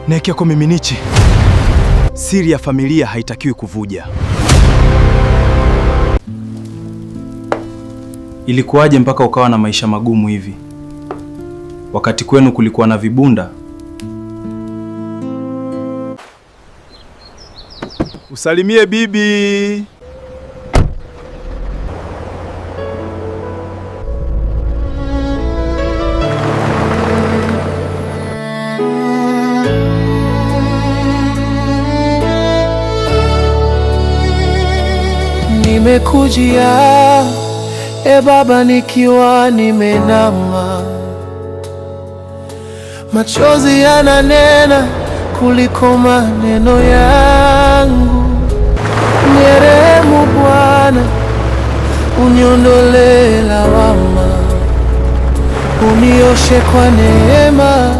Nekyako Miminichi, siri ya familia haitakiwi kuvuja. Ilikuwaje mpaka ukawa na maisha magumu hivi, wakati kwenu kulikuwa na vibunda? Usalimie bibi. Nimekujia Baba nikiwa nimenama, machozi yananena kuliko maneno yangu. Nirehemu Bwana, uniondolee lawama, unioshe kwa neema,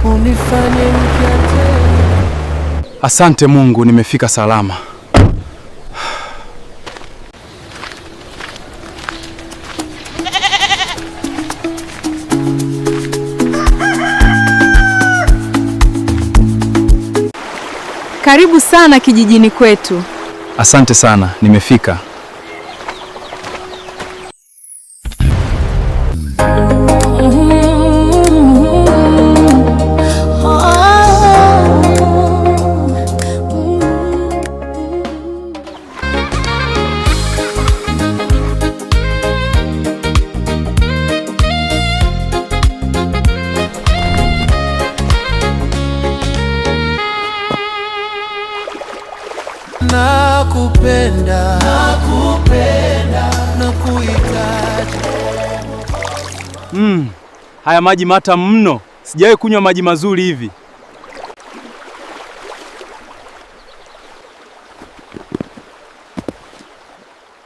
unifanye mpya tena. Asante Mungu, nimefika salama. Karibu sana kijijini kwetu. Asante sana, nimefika. Nakupenda, nakuhitaji. Haya maji matamu mno. Sijawahi kunywa maji mazuri hivi.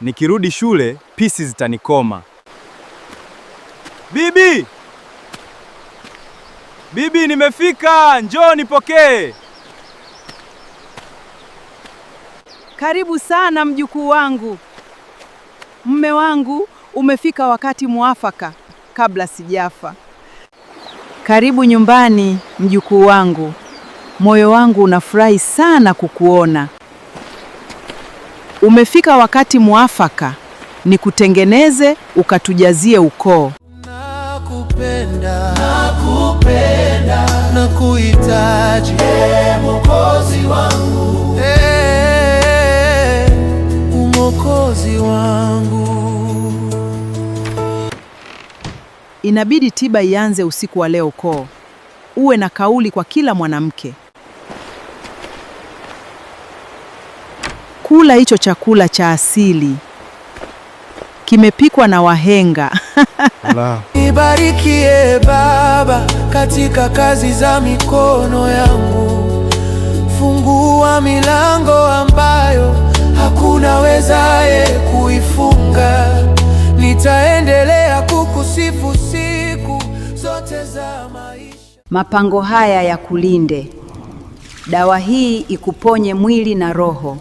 Nikirudi shule, pisi zitanikoma. Bibi! Bibi, nimefika. Njoo nipokee. Karibu sana mjukuu wangu. Mume wangu, umefika wakati muafaka kabla sijafa. Karibu nyumbani mjukuu wangu. Moyo wangu unafurahi sana kukuona. Umefika wakati muafaka, nikutengeneze ukatujazie ukoo. Nakupenda, nakuhitaji, Mwokozi wangu. Mwokozi wangu. Inabidi tiba ianze usiku wa leo ukoo. Uwe na kauli kwa kila mwanamke. Kula hicho chakula cha asili. Kimepikwa na wahenga. Nibarikie Baba katika kazi za mikono yangu. Fungua milango ambayo hakuna wezaye kuifunga. Nitaendelea kukusifu siku zote za maisha. Mapango haya ya kulinde. Dawa hii ikuponye mwili na roho.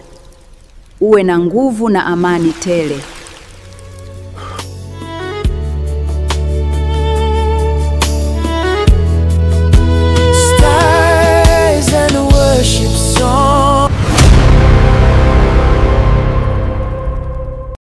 Uwe na nguvu na amani tele.